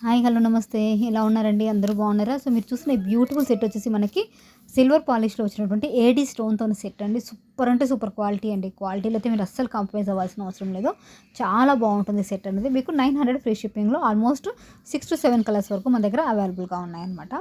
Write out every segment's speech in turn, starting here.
Hi hello నమస్తే. ఎలా ఉన్నారండి? అందరూ బాగున్నారా? సో మీరు చూసిన ఈ బ్యూటిఫుల్ సెట్ వచ్చేసి మనకి సిల్వర్ పాలిష్‌లో వచ్చినటువంటి ఏడీ స్టోన్‌తోని సెట్ అండి. సూపర్ అంటే సూపర్ క్వాలిటీ అండి. క్వాలిటీలో అయితే మీరు అస్సలు కాంప్రమైజ్ అవ్వాల్సిన అవసరం లేదు. చాలా బాగుంటుంది సెట్ అనేది. మీకు 900 ఫ్రీ షిప్పింగ్‌లో ఆల్మోస్ట్ 6-7 కలర్స్ వరకు మన దగ్గర అవైలబుల్‌గా ఉన్నాయన్నమాట.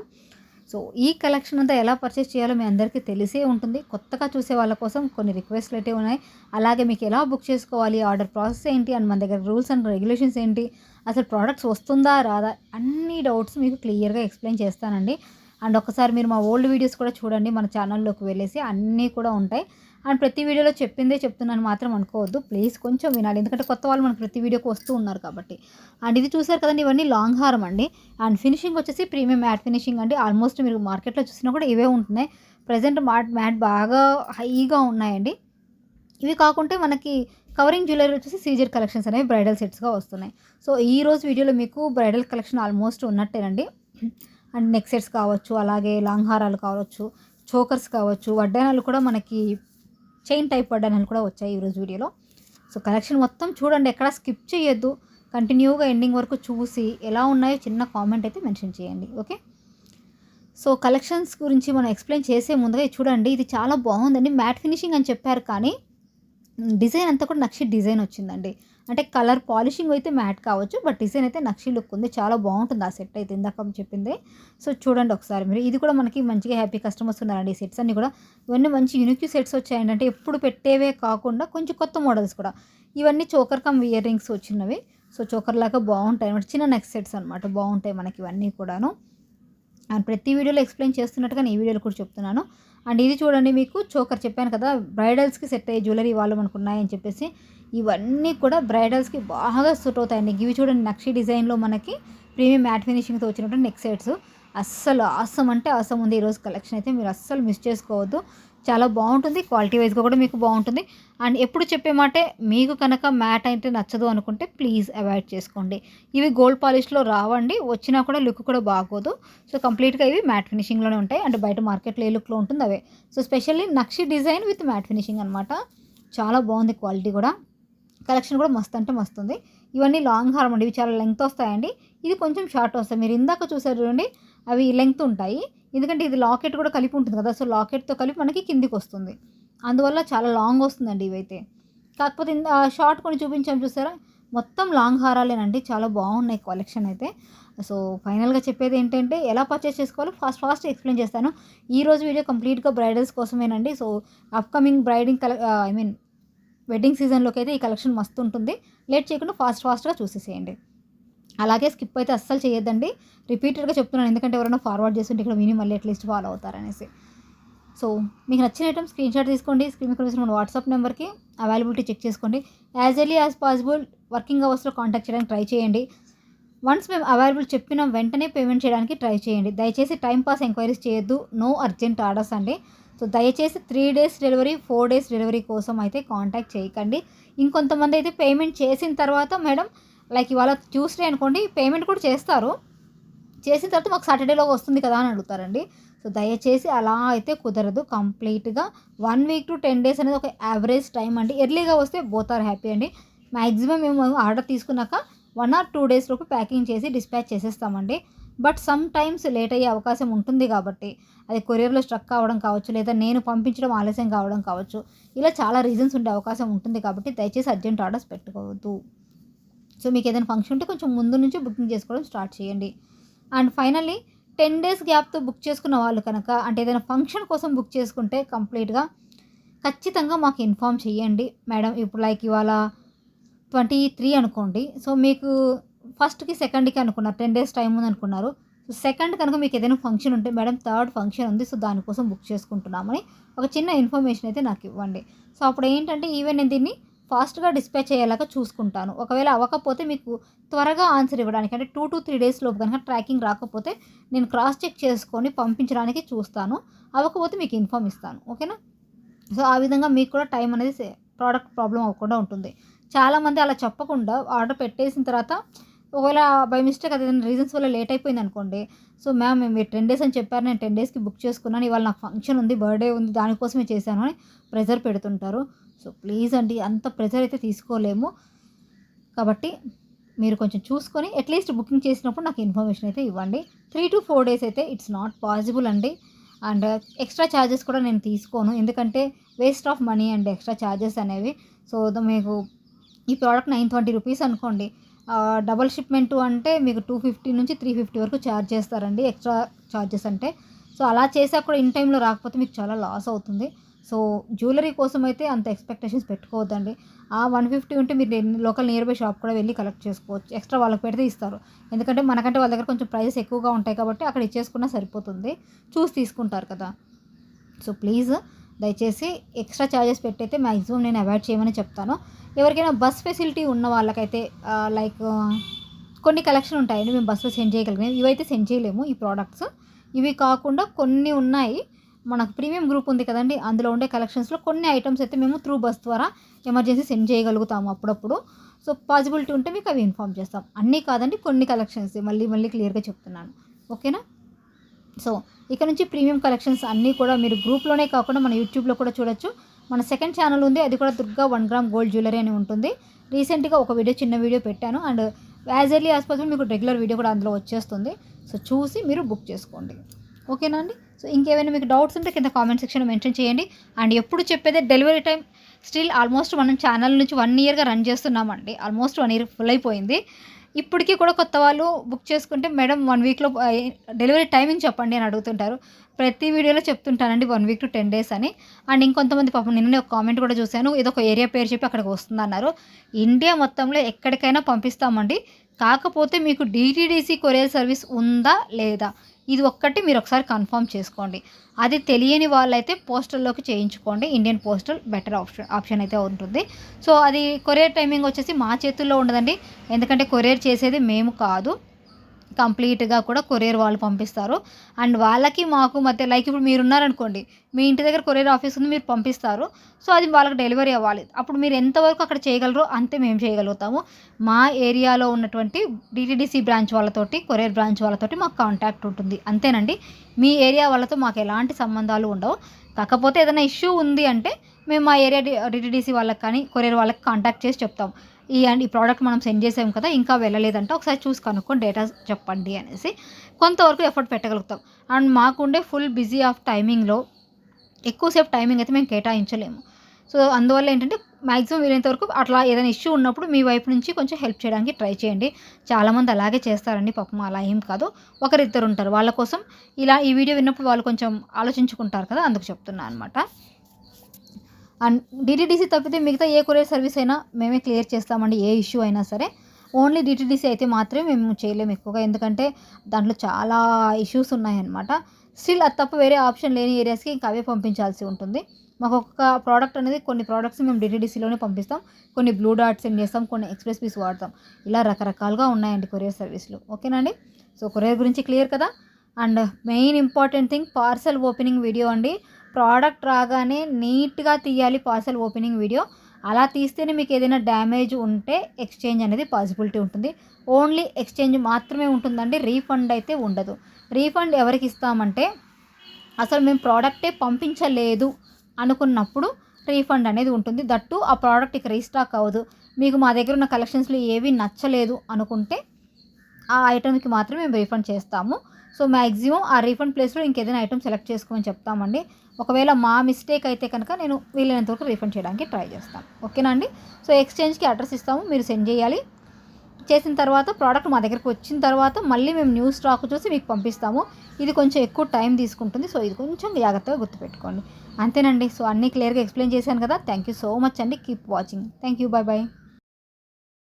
సో ఈ కలెక్షన్ అంతా ఎలా పర్చేస్ చేయాలో మీ అందరికీ తెలిసే ఉంటుంది. కొత్తగా చూసే వాళ్ళ కోసం కొన్ని రిక్వెస్ట్‌లు అయితే ఉన్నాయి. అలాగే మీకు ఎలా బుక్ చేసుకోవాలి, ఆర్డర్ ప్రాసెస్ ఏంటి అండ్ మన దగ్గర రూల్స్ అండ్ రెగ్యులేషన్స్ ఏంటి, అసలు ప్రోడక్ట్స్ వస్తుందా రాదా, అన్ని డౌట్స్ మీకు క్లియర్‌గా ఎక్స్‌ప్లెయిన్ చేస్తానండి. అండ్ ఒకసారి మీరు మా ఓల్డ్ వీడియోస్ కూడా చూడండి, మన ఛానల్లోకి వెళ్ళేసి అన్నీ కూడా ఉంటాయి. అండ్ ప్రతి వీడియోలో చెప్పిందే చెప్తున్నాను మాత్రం అనుకోవద్దు. ప్లీజ్ కొంచెం వినాలి. ఎందుకంటే కొత్త వాళ్ళు మనకు ప్రతి వీడియోకి వస్తూ ఉన్నారు కాబట్టి. అండ్ ఇది చూసారు కదండి, ఇవన్నీ లాంగ్ హారం అండి. అండ్ ఫినిషింగ్ వచ్చేసి ప్రీమియం మ్యాట్ ఫినిషింగ్ అండి. ఆల్మోస్ట్ మీరు మార్కెట్లో చూసినా కూడా ఇవే ఉంటున్నాయి. ప్రెజెంట్ మ్యాట్ బాగా హైగా ఉన్నాయండి. ఇవి కాకుంటే మనకి కవరింగ్ జ్యువెలరీ వచ్చేసి సీజర్ కలెక్షన్స్ అనేవి బ్రైడల్ సెట్స్‌గా వస్తున్నాయి. సో ఈ రోజు వీడియోలో మీకు బ్రైడల్ కలెక్షన్ ఆల్మోస్ట్ ఉన్నట్టేనండి. అండ్ నెక్ సెట్స్ కావచ్చు, అలాగే లాంగ్ హారాలు కావచ్చు, చోకర్స్ కావచ్చు, వడ్డానాలు కూడా మనకి చైన్ టైప్ వడ్డానాలు కూడా వచ్చాయి ఈరోజు వీడియోలో. సో కలెక్షన్ మొత్తం చూడండి, ఎక్కడ స్కిప్ చేయొద్దు. కంటిన్యూగా ఎండింగ్ వరకు చూసి ఎలా ఉన్నాయో చిన్న కామెంట్ అయితే మెన్షన్ చేయండి. ఓకే. సో కలెక్షన్స్ గురించి మనం ఎక్స్‌ప్లెయిన్ చేసే ముందుగా ఇది చూడండి. ఇది చాలా బాగుందండి. మ్యాట్ ఫినిషింగ్ అని చెప్పారు కానీ డిజైన్ అంతా కూడా నక్షి డిజైన్ వచ్చిందండి. అంటే కలర్ పాలిషింగ్ అయితే మ్యాట్ కావచ్చు, బట్ డిజైన్ అయితే నక్షి లుక్ ఉంది. చాలా బాగుంటుంది ఆ సెట్ అయితే, ఇందాక చెప్పిందే. సో చూడండి ఒకసారి మీరు. ఇది కూడా మనకి మంచిగా హ్యాపీ కస్టమర్స్ ఉన్నారండి. ఈ సెట్స్ అన్నీ కూడా ఇవన్నీ మంచి యూనిక్ సెట్స్ వచ్చాయండి. అంటే ఎప్పుడు పెట్టేవే కాకుండా కొంచెం కొత్త మోడల్స్ కూడా. ఇవన్నీ చోకర్ కమ్ ఇయర్ రింగ్స్ వచ్చినవి. సో చోకర్ లాగా బాగుంటాయి అనమాట. చిన్న నెక్ సెట్స్ అనమాట. బాగుంటాయి మనకి ఇవన్నీ కూడాను. అండ్ ప్రతి వీడియోలో ఎక్స్‌ప్లెయిన్ చేస్తున్నట్టుగా ఈ వీడియోలో కూడా చెప్తున్నాను. అండ్ ఇది చూడండి, మీకు చోకర్ చెప్పాను కదా, బ్రైడల్స్‌కి సెట్ అయ్యే జ్యువెలరీ వాళ్ళు మనకున్నాయని చెప్పేసి. ఇవన్నీ కూడా బ్రైడల్స్‌కి బాగా సూట్ అవుతాయండి. ఇవి చూడండి, నక్షి డిజైన్‌లో మనకి ప్రీమియం మ్యాట్ ఫినిషింగ్‌తో వచ్చినటువంటి నెక్ సెట్స్. అస్సలు ఆసమ్ అంటే ఆసమ్ ఉంది ఈరోజు కలెక్షన్ అయితే. మీరు అస్సలు మిస్ చేసుకోవద్దు. చాలా బాగుంటుంది. క్వాలిటీ వైజ్‌గా కూడా మీకు బాగుంటుంది. అండ్ ఎప్పుడు చెప్పే మాటే, మీకు కనుక మ్యాట్ అయితే నచ్చదు అనుకుంటే ప్లీజ్ అవాయిడ్ చేసుకోండి. ఇవి గోల్డ్ పాలిష్‌లో రావండి. వచ్చినా కూడా లుక్ కూడా బాగోదు. సో కంప్లీట్‌గా ఇవి మ్యాట్ ఫినిషింగ్‌లోనే ఉంటాయి. అంటే బయట మార్కెట్‌లో ఏ లుక్‌లో ఉంటుందో అవే. సో స్పెషల్లీ నక్షి డిజైన్ విత్ మ్యాట్ ఫినిషింగ్ అనమాట. చాలా బాగుంది క్వాలిటీ కూడా. కలెక్షన్ కూడా మస్తు అంటే మస్తుంది. ఇవన్నీ లాంగ్ హారం అండి. ఇవి చాలా లెంగ్త్ వస్తాయండి. ఇది కొంచెం షార్ట్ వస్తాయి. మీరు ఇందాక చూసారు చూడండి, అవి లెంగ్త్ ఉంటాయి. ఎందుకంటే ఇది లాకెట్ కూడా కలిపి ఉంటుంది కదా. సో లాకెట్‌తో కలిపి మనకి కిందికి వస్తుంది. అందువల్ల చాలా లాంగ్ వస్తుందండి ఇవైతే. కాకపోతే షార్ట్ కొన్ని చూపించాం చూసారా, మొత్తం లాంగ్ హారాలేనండి. చాలా బాగున్నాయి కలెక్షన్ అయితే. సో ఫైనల్‌గా చెప్పేది ఏంటంటే, ఎలా పర్చేస్ చేసుకోవాలో ఫాస్ట్ ఎక్స్‌ప్లెయిన్ చేస్తాను. ఈరోజు వీడియో కంప్లీట్‌గా బ్రైడల్స్ కోసమేనండి. So upcoming I mean wedding సీజన్‌లోకి అయితే ఈ కలెక్షన్ మస్తు ఉంటుంది. లేట్ చేయకుండా ఫాస్ట్‌గా చూసేసేయండి. అలాగే స్కిప్ అయితే అస్సలు చేయొద్దండి. రిపీటెడ్‌గా చెప్తున్నాను, ఎందుకంటే ఎవరైనా ఫార్వర్డ్ చేస్తుంటే ఇక్కడ విని మళ్ళీ అట్లీస్ట్ ఫాలో అవుతారనేసి. సో మీకు నచ్చిన ఐటమ్ స్క్రీన్‌షాట్ తీసుకోండి. స్క్రీన్ మీద కనిపిస్తున్న మన వాట్సాప్ నెంబర్‌కి అవైలబిలిటీ చెక్ చేసుకోండి. As early as possible working అవర్స్‌లో కాంటాక్ట్ చేయడానికి ట్రై చేయండి. వన్స్ మేము అవైలబుల్ చెప్పిన వెంటనే పేమెంట్ చేయడానికి ట్రై చేయండి. దయచేసి టైం పాస్ ఎంక్వైరీస్ చేయొద్దు. నో అర్జెంట్ ఆర్డర్స్ అండి. సో దయచేసి 3 డేస్ డెలివరీ, 4 డేస్ డెలివరీ కోసం అయితే కాంటాక్ట్ చేయకండి. ఇంకొంతమంది అయితే పేమెంట్ చేసిన తర్వాత, మేడం లైక్ ఇవాళ ట్యూస్డే అనుకోండి, పేమెంట్ కూడా చేస్తారు. చేసిన తర్వాత మాకు సాటర్డేలో వస్తుంది కదా అని అడుగుతారండి. సో దయచేసి అలా అయితే కుదరదు. కంప్లీట్‌గా 1 వీక్ టు 10 డేస్ అనేది ఒక యావరేజ్ టైం అండి. ఎర్లీగా వస్తే బోత్ ఆర్ హ్యాపీ అండి. మ్యాక్సిమం మేము ఆర్డర్ తీసుకున్నాక 1 ఆర్ 2 డేస్ లోపు ప్యాకింగ్ చేసి డిస్పాచ్ చేసేస్తామండి. బట్ సమ్ టైమ్స్ లేట్ అయ్యే అవకాశం ఉంటుంది కాబట్టి, అది కొరియర్‌లో స్ట్రక్ అవ్వడం కావచ్చు, లేదా నేను పంపించడం ఆలస్యం కావడం కావచ్చు. ఇలా చాలా రీజన్స్ ఉండే అవకాశం ఉంటుంది కాబట్టి దయచేసి అర్జెంట్ ఆర్డర్స్ పెట్టుకోవద్దు. సో మీకు ఏదైనా ఫంక్షన్ ఉంటే కొంచెం ముందు నుంచే బుకింగ్ చేసుకోవడం స్టార్ట్ చేయండి. అండ్ ఫైనల్లీ 10 డేస్ గ్యాప్‌తో బుక్ చేసుకున్న వాళ్ళు కనుక, అంటే ఏదైనా ఫంక్షన్ కోసం బుక్ చేసుకుంటే కంప్లీట్‌గా ఖచ్చితంగా మాకు ఇన్ఫార్మ్ చేయండి. మేడం ఇప్పుడు లైక్ ఇవాళ 23 అనుకోండి. సో మీకు ఫస్ట్‌కి, సెకండ్‌కి అనుకున్నారు. 10 డేస్ టైం ఉందనుకున్నారు. సో సెకండ్ కనుక మీకు ఏదైనా ఫంక్షన్ ఉంటే, మేడం థర్డ్ ఫంక్షన్ ఉంది. సో దానికోసం బుక్ చేసుకుంటున్నామని ఒక చిన్న ఇన్ఫర్మేషన్ అయితే నాకు ఇవ్వండి. సో అప్పుడు ఏంటంటే, ఈవెన్ నేను దీన్ని ఫాస్ట్‌గా డిస్పాచ్ అయ్యేలాగా చూసుకుంటాను. ఒకవేళ అవ్వకపోతే మీకు త్వరగా ఆన్సర్ ఇవ్వడానికి, అంటే 2-3 డేస్ లోపు కనుక ట్రాకింగ్ రాకపోతే నేను క్రాస్ చెక్ చేసుకొని పంపించడానికి చూస్తాను. అవ్వకపోతే మీకు ఇన్ఫార్మ్ ఇస్తాను. ఓకేనా? సో ఆ విధంగా మీకు కూడా టైం అనేది ప్రోడక్ట్ ప్రాబ్లమ్ అవ్వకుండా ఉంటుంది. చాలామంది అలా చెప్పకుండా ఆర్డర్ పెట్టేసిన తర్వాత, ఒకవేళ బై మిస్టేక్ అది ఏదైనా రీజన్స్ వల్ల లేట్ అయిపోయిందనుకోండి, సో మ్యామ్ మీరు 10 డేస్ అని చెప్పారు, నేను 10 డేస్‌కి బుక్ చేసుకున్నాను, ఇవాళ నాకు ఫంక్షన్ ఉంది, బర్త్‌డే ఉంది, దానికోసమే చేశాను అని ప్రెజర్ పెడుతుంటారు. సో ప్లీజ్ అండి, అంత ప్రెజర్ అయితే తీసుకోలేము. కాబట్టి మీరు కొంచెం చూసుకొని అట్లీస్ట్ బుకింగ్ చేసినప్పుడు నాకు ఇన్ఫర్మేషన్ అయితే ఇవ్వండి. 3 to 4 డేస్ అయితే ఇట్స్ నాట్ పాసిబుల్ అండి. అండ్ ఎక్స్ట్రా ఛార్జెస్ కూడా నేను తీసుకోను, ఎందుకంటే waste of money and extra charges అనేవి. సో మీకు ఈ ప్రోడక్ట్ 920 రూపీస్ అనుకోండి, డబల్ షిప్మెంటు అంటే మీకు 250 నుంచి 350 వరకు ఛార్జ్ చేస్తారండి ఎక్స్ట్రా ఛార్జెస్ అంటే. సో అలా చేసా కూడా ఇన్ టైంలో రాకపోతే మీకు చాలా లాస్ అవుతుంది. సో జ్యువెలరీ కోసం అయితే అంత ఎక్స్పెక్టేషన్స్ పెట్టుకోవద్దండి. ఆ 150 ఉంటే మీరు లోకల్ నియర్ బై షాప్ కూడా వెళ్ళి కలెక్ట్ చేసుకోవచ్చు. ఎక్స్ట్రా వాళ్ళకి పెడితే ఇస్తారు, ఎందుకంటే మనకంటే వాళ్ళ దగ్గర కొంచెం ప్రైసెస్ ఎక్కువగా ఉంటాయి కాబట్టి అక్కడ ఇచ్చేసుకున్నా సరిపోతుంది, చూసి తీసుకుంటారు కదా. సో ప్లీజ్ దయచేసి ఎక్స్ట్రా ఛార్జెస్ పెట్టయితే మ్యాక్సిమం నేను అవాయిడ్ చేయమని చెప్తాను. ఎవరికైనా బస్ ఫెసిలిటీ ఉన్న వాళ్ళకైతే లైక్ కొన్ని కలెక్షన్ ఉంటాయండి మేము బస్సులో సెండ్ చేయగలిగినవి, ఇవైతే సెండ్ చేయలేము ఈ ప్రోడక్ట్స్. ఇవి కాకుండా కొన్ని ఉన్నాయి, మనకు ప్రీమియం గ్రూప్ ఉంది కదండి, అందులో ఉండే కలెక్షన్స్లో కొన్ని ఐటమ్స్ అయితే మేము త్రూ బస్ ద్వారా ఎమర్జెన్సీ సెండ్ చేయగలుగుతాము అప్పుడప్పుడు. సో పాసిబిలిటీ ఉంటే మీకు అవి ఇన్ఫామ్ చేస్తాం. అన్నీ కాదండి, కొన్ని కలెక్షన్స్ మళ్ళీ క్లియర్గా చెప్తున్నాను, ఓకేనా. సో ఇక నుంచి ప్రీమియం కలెక్షన్స్ అన్నీ కూడా మీరు గ్రూప్లోనే కాకుండా మన యూట్యూబ్లో కూడా చూడొచ్చు. మన సెకండ్ ఛానల్ ఉంది, అది కూడా దుర్గా 1 గ్రామ్ గోల్డ్ జ్యువెలరీ అని ఉంటుంది. రీసెంట్గా ఒక చిన్న వీడియో పెట్టాను, and as early as possible మీకు రెగ్యులర్ వీడియో కూడా అందులో వచ్చేస్తుంది. సో చూసి మీరు బుక్ చేసుకోండి, ఓకేనా అండి. సో ఇంకేమైనా మీకు డౌట్స్ ఉంటే కింద కామెంట్ సెక్షన్లో మెన్షన్ చేయండి. అండ్ ఎప్పుడు చెప్పేదే డెలివరీ టైం స్టిల్ ఆల్మోస్ట్ మనం ఛానల్ నుంచి 1 ఇయర్గా రన్ చేస్తున్నామండి, ఆల్మోస్ట్ 1 ఇయర్ ఫుల్ అయిపోయింది. ఇప్పటికీ కూడా కొత్త వాళ్ళు బుక్ చేసుకుంటే మేడం 1 వీక్లో డెలివరీ టైమింగ్ చెప్పండి అని అడుగుతుంటారు. ప్రతి వీడియోలో చెప్తుంటానండి 1 వీక్ to 10 డేస్ అని. అండ్ ఇంకొంతమంది పాపం నిన్ననే ఒక కామెంట్ కూడా చూశాను, ఏదో ఒక ఏరియా పేరు చెప్పి అక్కడికి వస్తుందన్నారు. ఇండియా మొత్తంలో ఎక్కడికైనా పంపిస్తామండి, కాకపోతే మీకు DTDC కొరియర్ సర్వీస్ ఉందా లేదా ఇది ఒక్కటి మీరు ఒకసారి కన్ఫర్మ్ చేసుకోండి. అది తెలియని వాళ్ళైతే పోస్టల్లోకి చేయించుకోండి, ఇండియన్ పోస్టల్ బెటర్ ఆప్షన్ అయితే ఉంటుంది. సో అది కొరియర్ టైమింగ్ వచ్చేసి మా చేతుల్లో ఉండదండి, ఎందుకంటే కొరియర్ చేసేది మేము కాదు, కంప్లీట్గా కూడా కొరియర్ వాళ్ళు పంపిస్తారు. అండ్ వాళ్ళకి మాకు మధ్య లైక్ ఇప్పుడు మీరు ఉన్నారనుకోండి, మీ ఇంటి దగ్గర కొరియర్ ఆఫీస్ ఉంది, మీరు పంపిస్తారు. సో అది వాళ్ళకి డెలివరీ అవ్వాలి, అప్పుడు మీరు ఎంతవరకు అక్కడ చేయగలరో అంతే మేము చేయగలుగుతాము. మా ఏరియాలో ఉన్నటువంటి DTDC బ్రాంచ్ వాళ్ళతోటి, కొరియర్ బ్రాంచ్ వాళ్ళతోటి మాకు కాంటాక్ట్ ఉంటుంది, అంతేనండి. మీ ఏరియా వాళ్ళతో మాకు ఎలాంటి సంబంధాలు ఉండవు. కాకపోతే ఏదైనా ఇష్యూ ఉంది అంటే మేము మా ఏరియా DTDC వాళ్ళకి కానీ కొరియర్ వాళ్ళకి కాంటాక్ట్ చేసి చెప్తాం, ఈ ప్రోడక్ట్ మనం సెండ్ చేసాం కదా, ఇంకా వెళ్ళలేదంటే ఒకసారి చూసి కనుక్కొని డేటా చెప్పండి అనేసి కొంతవరకు ఎఫర్ట్ పెట్టగలుగుతాం. అండ్ మాకుండే ఫుల్ బిజీ ఆఫ్ టైమింగ్లో ఎక్కువసేపు టైమింగ్ అయితే మేము కేటాయించలేము. సో అందువల్ల ఏంటంటే మ్యాక్సిమం వీలైనంత వరకు అట్లా ఏదైనా ఇష్యూ ఉన్నప్పుడు మీ వైపు నుంచి కొంచెం హెల్ప్ చేయడానికి ట్రై చేయండి. చాలామంది అలాగే చేస్తారండి పాపం, అలా ఏం కాదు, ఒకరిద్దరు ఉంటారు, వాళ్ళ కోసం ఇలా ఈ వీడియో విన్నప్పుడు వాళ్ళు కొంచెం ఆలోచించుకుంటారు కదా, అందుకు చెప్తున్నా అనమాట. అండ్ DTDC తప్పితే మిగతా ఏ కొరియర్ సర్వీస్ అయినా మేమే క్లియర్ చేస్తామండి, ఏ ఇష్యూ అయినా సరే. ఓన్లీ DTDC అయితే మాత్రమే మేము చేయలేము ఎక్కువగా, ఎందుకంటే దాంట్లో చాలా ఇష్యూస్ ఉన్నాయన్నమాట. స్టిల్ అది తప్ప వేరే ఆప్షన్ లేని ఏరియాస్కి ఇంకా అవే పంపించాల్సి ఉంటుంది. మాకు ఒక్క ప్రోడక్ట్ అనేది, కొన్ని ప్రోడక్ట్స్ మేము DTDCలోనే పంపిస్తాం, కొన్ని బ్లూ డాట్ సెండ్ చేస్తాం, కొన్ని ఎక్స్ప్రెస్ పీస్ వాడతాం, ఇలా రకరకాలుగా ఉన్నాయండి కొరియర్ సర్వీస్లు, ఓకేనండి. సో కొరియర్ గురించి క్లియర్ కదా. And main important thing parcel opening video అండి. ప్రోడక్ట్ రాగానే నీట్గా తీయాలి పార్సల్ ఓపెనింగ్ వీడియో, అలా తీస్తేనే మీకు ఏదైనా డ్యామేజ్ ఉంటే ఎక్స్చేంజ్ అనేది పాసిబిలిటీ ఉంటుంది. ఓన్లీ ఎక్స్చేంజ్ మాత్రమే ఉంటుందండి, రీఫండ్ అయితే ఉండదు. రీఫండ్ ఎవరికి ఇస్తామంటే అసలు మేము ప్రోడక్టే పంపించలేదు అనుకున్నప్పుడు రీఫండ్ అనేది ఉంటుంది. దట్టు ఆ ప్రోడక్ట్ ఇక రీస్టాక్ అవ్వదు. మీకు మా దగ్గర ఉన్న కలెక్షన్స్లో ఏవి నచ్చలేదు అనుకుంటే ఆ ఐటమ్కి మాత్రమే మేము రీఫండ్ చేస్తాము. సో మ్యాక్సిమం ఆ రీఫండ్ ప్లేస్లో ఇంకేదైనా ఐటమ్ సెలెక్ట్ చేసుకోమని చెప్తామండి. ఒకవేళ మా మిస్టేక్ అయితే కనుక నేను వీలైనంత వరకు రీఫండ్ చేయడానికి ట్రై చేస్తాను, ఓకేనా అండి. సో ఎక్స్చేంజ్కి అడ్రస్ ఇస్తాము, మీరు సెండ్ చేయాలి. చేసిన తర్వాత ప్రోడక్ట్ మా దగ్గరకు వచ్చిన తర్వాత మళ్ళీ మేము న్యూ స్టాక్ చూసి మీకు పంపిస్తాము. ఇది కొంచెం ఎక్కువ టైం తీసుకుంటుంది, సో ఇది కొంచెం జాగ్రత్తగా గుర్తుపెట్టుకోండి, అంతేనండి. సో అన్నీ క్లియర్గా ఎక్స్ప్లెయిన్ చేశాను కదా. థ్యాంక్ యూ సో మచ్ అండి, keep watching. Thank you, bye bye.